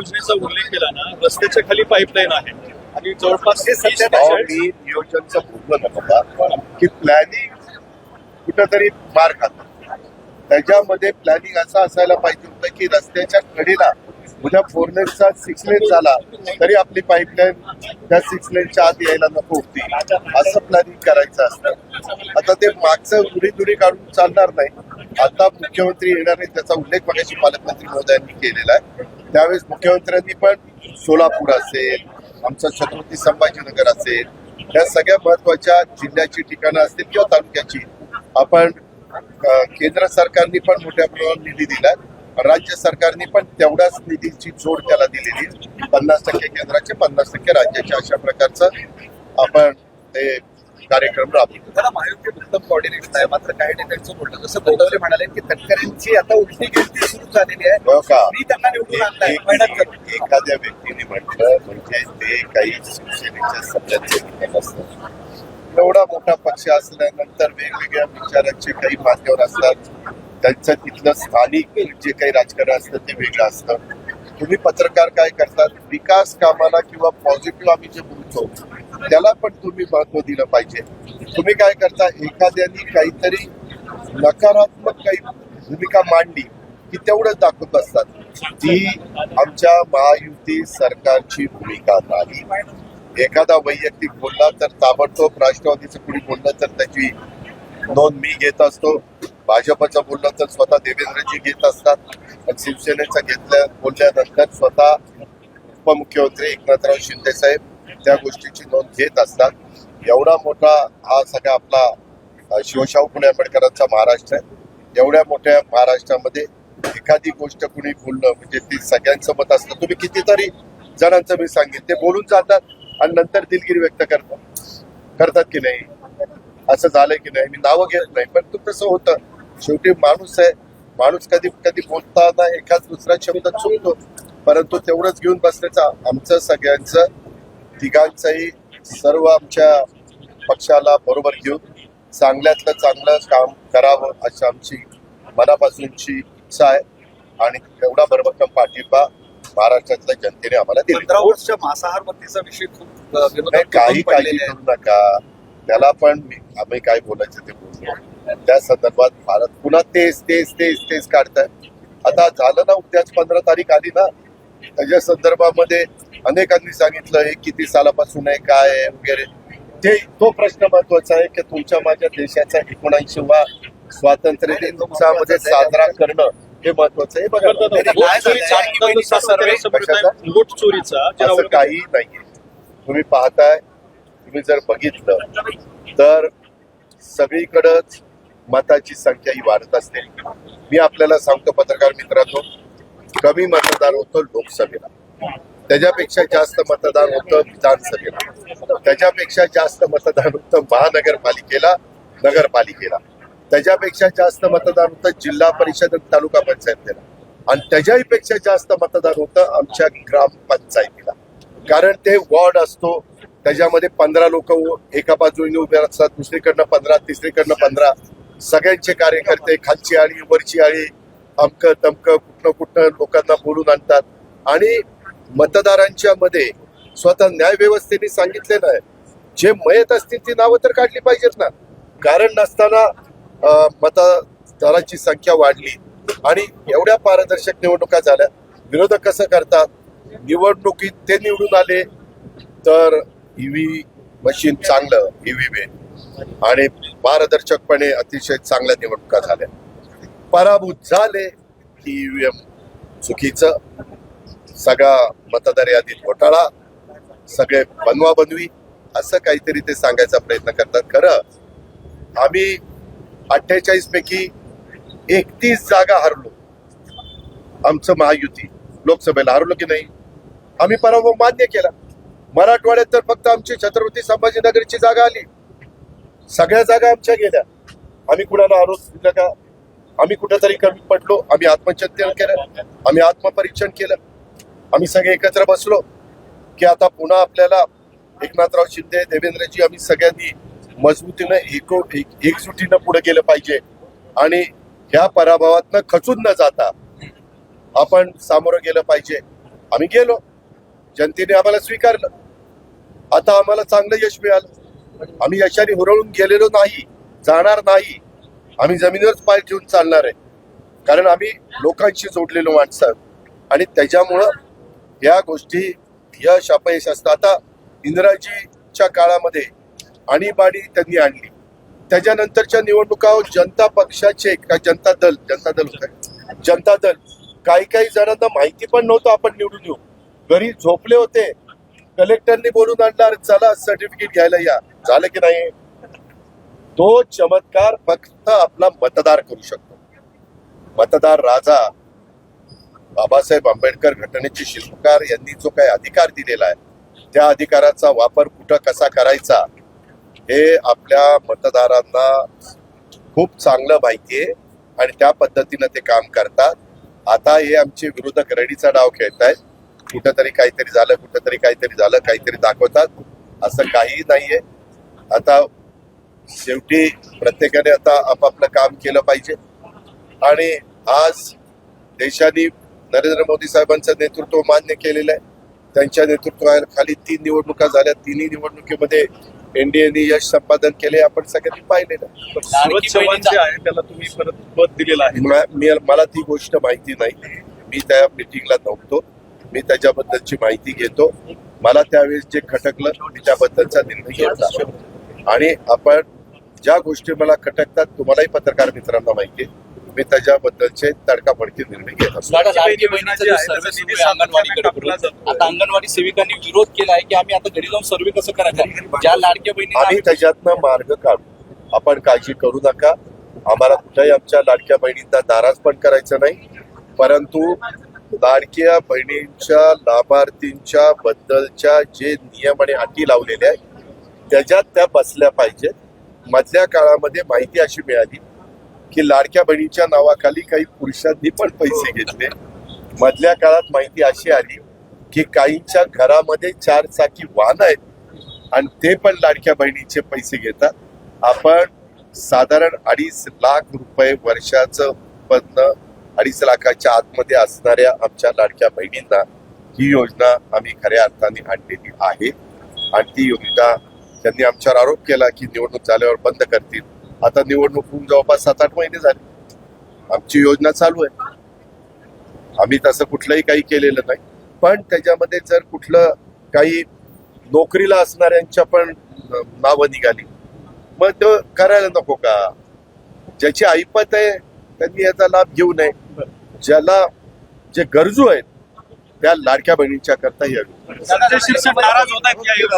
योजनेचा उल्लेख केला ना, रस्त्याच्या खाली पाईपलाईन आहे आणि जवळपास मी नियोजनचं बोललो नका की प्लॅनिंग कुठंतरी मार खातं. त्याच्यामध्ये प्लॅनिंग असं असायला पाहिजे होतं की रस्त्याच्या कडेला उद्या 4 लेनचा 6 लेन झाला तरी आपली पाईपलाईन त्या 6 लेनच्या आत यायला नको होती, असं प्लॅनिंग करायचं असतं. आता ते मागचं दुरी काढून चालणार नाही. आता मुख्यमंत्री येणार नाही, त्याचा उल्लेख मगाशी पालकमंत्री महोदयांनी केलेला आहे. त्यावेळेस मुख्यमंत्र्यांनी पण सोलापूर असेल, आमचं छत्रपती संभाजीनगर असेल, या सगळ्या महत्वाच्या जिल्ह्याची ठिकाणं असतील किंवा तालुक्याची आपण केंद्र सरकारने पण मोठ्या प्रमाणात निधी दिला, राज्य सरकारने पण तेवढ्याच निधीची जोड त्याला दिलेली, 50% केंद्राचे 50% राज्याचे, अशा प्रकारचं आपण ते कार्यक्रम राबवतो. त्याला महायुती उत्तम कॉर्डिनेशन आहे. मात्र काही नेत्यांचं बोलणं, जसं गोंदवले म्हणाले की तटकऱ्यांची आता उलटी गिनती सुरू झालेली आहे, मी त्यांना निवडून आणलाय. एखाद्या व्यक्तीने म्हटलं म्हणजे ते काही शिवसेनेच्या सगळ्यांचे नसतं. एवढा मोठा पक्ष असल्यानंतर वेगवेगळ्या विचारांचे काही माध्यम असतात, त्यांचं तिथलं स्थानिक जे काही राजकारण असतं ते वेगळं असतं. तुम्ही पत्रकार काय करतात, विकास कामाला किंवा पॉझिटिव्ह आम्ही जे बोलतो त्याला पण तुम्ही महत्व दिलं पाहिजे. तुम्ही काय करता, एखाद्यानी काहीतरी नकारात्मक काही भूमिका मांडली की तेवढंच दाखवत असतात. ती आमच्या महायुती सरकारची भूमिका नाही. एखादा वैयक्तिक बोलला तर ताबडतोब राष्ट्रवादीचं कुणी बोललं तर त्याची नोंद मी घेत असतो, भाजपचं बोललं तर स्वतः देवेंद्रजी घेत असतात, पण शिवसेनेचं बोलल्यानंतर स्वतः उपमुख्यमंत्री एकनाथराव शिंदे साहेब त्या गोष्टीची नोंद घेत असतात. एवढा मोठा हा सगळा आपला शिवशाहू फुले आंबेडकरांचा महाराष्ट्र आहे. एवढ्या मोठ्या महाराष्ट्रामध्ये एखादी गोष्ट कुणी बोलणं म्हणजे ती सगळ्यांचं मत असतं. तुम्ही कितीतरी जणांचं मी सांगेन, ते बोलून जातात आणि नंतर दिलगिरी व्यक्त करतात की नाही, असं झालंय की नाही. मी नावं घेत नाही, पण तू तसं होतं. शेवटी माणूस आहे, माणूस कधी कधी बोलताना एखाद दुसरा शब्द चुकतो, परंतु तेवढंच घेऊन बसण्याचं आमचं सगळ्यांचं तिघांचंही सर्व आमच्या पक्षाला बरोबर घेऊन चांगल्यातलं चांगलं काम करावं अशी आमची मनापासूनची इच्छा आहे. आणि एवढा भरभक्कम पाठिंबा महाराष्ट्रातल्या जनतेने आम्हाला दिला. 15 वर्ष मांसाहार बंदीचा विषय खूप काही काळजी करू नका, त्याला पण आम्ही काय बोलायचं ते बोलतो. त्या संदर्भात भारत पुन्हा तेच काढताय. आता झालं ना, उद्याच 15 तारीख आली ना, त्याच्या संदर्भामध्ये अनेकांनी सांगितलं हे किती सालापासून आहे काय आहे वगैरे. तो प्रश्न महत्वाचा आहे की तुमच्या माझ्या देशाचा 79वा स्वातंत्र्य दिन उत्साहामध्ये साजरा करणं हे महत्वाचं आहे. वोट चोरीचा असं काही नाहीये. तुम्ही पाहताय, तुम्ही जर बघितलं तर सगळीकडंच मताची संख्या ही वाढत असते. मी आपल्याला सांगतो पत्रकार मित्रांनो, कमी मतदान होतं लोकसभेला, त्याच्यापेक्षा जास्त मतदान होतं विधानसभेला, त्याच्यापेक्षा जास्त मतदान होतं महानगरपालिकेला, नगरपालिकेला, त्याच्यापेक्षा जास्त मतदान होतं जिल्हा परिषद आणि तालुका पंचायतीला, आणि त्याच्याहीपेक्षा जास्त मतदान होतं आमच्या ग्रामपंचायतीला. कारण ते वॉर्ड असतो, त्याच्यामध्ये 15 लोक एका बाजूने उभे असतात, दुसरीकडनं 15, तिसरीकडनं 15, सगळ्यांचे कार्यकर्ते खालची आळी वरची आळी अमकं तमकं कुठनं लोकांना बोलून आणतात. आणि मतदारांच्या मध्ये स्वतः न्याय व्यवस्थेने सांगितलेलं आहे, जे मयत असतील ती नावं तर काढली पाहिजेत ना. कारण नसताना मतदारांची संख्या वाढली आणि एवढ्या पारदर्शक निवडणुका झाल्या. विरोधक कसं करतात, निवडणुकीत ते निवडून आले तर ईव्ही मशीन चांगलं, ईव्हीएम आणि पारदर्शकपणे अतिशय चांगल्या निवडणुका झाल्या. पराभूत झाले की ईव्हीएम चुकीचं, सगळा मतदार यादीत घोटाळा, सगळे बनवाबनवी, असं काहीतरी ते सांगायचा प्रयत्न करतात. खरं आम्ही 48 पैकी 31 जागा हरलो. आमचं महायुती लोकसभेला हरलो की नाही, आम्ही पराभव मान्य केला. मराठवाड्यात तर फक्त आमची छत्रपती संभाजीनगरची जागा आली, सगळ्या जागा आमच्या गेल्या. आम्ही कुणाला आरोप दिला का, आम्ही कुठेतरी कमी पडलो, आम्ही आत्मचिंतन केलं, आम्ही आत्मपरीक्षण केलं, आम्ही सगळे एकत्र बसलो की आता पुन्हा आपल्याला एकनाथराव शिंदे, देवेंद्रजी, आम्ही सगळ्यांनी मजबूतीनं एकजुटीनं पुढे गेलं पाहिजे आणि ह्या पराभवातनं खचून न जाता आपण सामोरं गेलं पाहिजे. आम्ही गेलो, जनतेने आम्हाला स्वीकारलं. आता आम्हाला चांगलं यश मिळालं. आम्ही यशाने हुरळून गेलेलो नाही, जाणार नाही. आम्ही जमिनीवरच पाय ठेवून चालणार आहे, कारण आम्ही लोकांशी जोडलेलो माणसं आहोत. आणि त्याच्यामुळं या गोष्टी यश अपयश असतं. आता इंदिराजीच्या काळामध्ये आणीबाणी त्यांनी आणली. त्याच्यानंतरच्या निवडणुका जनता पक्षाचे का जनता दल होतं, जनता दल काही जणांना माहिती पण नव्हतं आपण निवडून येऊ. घरी झोपले होते, कलेक्टरनी बोलून आणणार चला सर्टिफिकेट घ्यायला या, झालं की नाही. तो चमत्कार फक्त आपला मतदार करू शकतो. मतदार राजा बाबासाहेब आंबेडकर घटनेचे शिल्पकार यांनी जो काही अधिकार दिलेला आहे, त्या अधिकाराचा वापर कुठं कसा करायचा हे आपल्या मतदारांना खूप चांगलं माहिती आहे आणि त्या पद्धतीनं ते काम करतात. आता हे आमचे विरोधक रडीचा डाव खेळत आहेत. कुठंतरी काहीतरी झालं, कुठंतरी काहीतरी झालं, काहीतरी दाखवतात. असं काही नाहीये. आता शेवटी प्रत्येकाने आता आपापलं काम केलं पाहिजे. आणि आज देशाने नरेंद्र मोदी साहेबांचं नेतृत्व मान्य केलेलं आहे. त्यांच्या नेतृत्वाखाली 3 निवडणुका झाल्या. 3ही निवडणुकीमध्ये एनडीएने यश संपादन केले, आपण सगळ्यांनी पाहिलेलं. सूरज चव्हाण जे आहे त्याला तुम्ही परत पद दिलेलं आहे. मला ती गोष्ट माहिती नाही. मी त्या मिटिंगला नव्हतो. मी त्याच्याबद्दलची माहिती घेतो. मला त्यावेळेस जे खटकलं मी त्याबद्दलचा निर्णय घेतला. आणि आपण ज्या गोष्टी मला खटकतात, तुम्हालाही पत्रकार मित्रांना माहिती आहे, मी त्याच्याबद्दलचे तडकाफडकी निर्णय घेत असतो. आता अंगणवाडी सेविकांनी विरोध केलाय की आम्ही आता घरी जाऊन सर्वे कसं करायचं, ज्या लाडक्या बहिणी आम्ही त्याच्यातनं मार्ग काढू. आपण काळजी करू नका. आम्हाला कुठेही आमच्या लाडक्या बहिणींना नाराज पण करायचं नाही, परंतु लाडक्या बहिणींच्या लाभार्थींच्या बद्दलच्या जे नियम आणि अटी लावलेल्या आहेत त्याच्यात त्या बसल्या पाहिजेत. मधल्या काळामध्ये माहिती अशी मिळाली की लाडक्या बहिणीच्या नावाखाली काही पुरुषांनी पण पैसे घेतले. मधल्या काळात माहिती अशी आली की काहींच्या घरामध्ये 4 चाकी वाहन आहेत आणि ते पण लाडक्या बहिणीचे पैसे घेतात. आपण साधारण 2.5 लाख रुपये वर्षाचं उत्पन्न 2.5 लाखाच्या आतमध्ये असणाऱ्या आमच्या लाडक्या बहिणींना ही योजना आम्ही खऱ्या अर्थाने आणलेली आहे. आणि ती योजना त्यांनी आमच्यावर आरोप केला की निवडणूक झाल्यावर बंद करतील. आता निवडणूक होऊन जवळपास 7-8 महिने झाले. आमची योजना चालू आहे. आम्ही तसं कुठलंही काही केलेलं नाही. पण त्याच्यामध्ये जर कुठलं काही नोकरीला असणाऱ्यांच्या पण नावं निघाली, मग तो करायला नको का? ज्याची ऐपत आहे त्यांनी याचा लाभ घेऊ नये. ज्याला जे गरजू आहेत त्या लाडक्या बहिणींच्या करता यावी. संजय शिरसाट नाराज होत आहेत या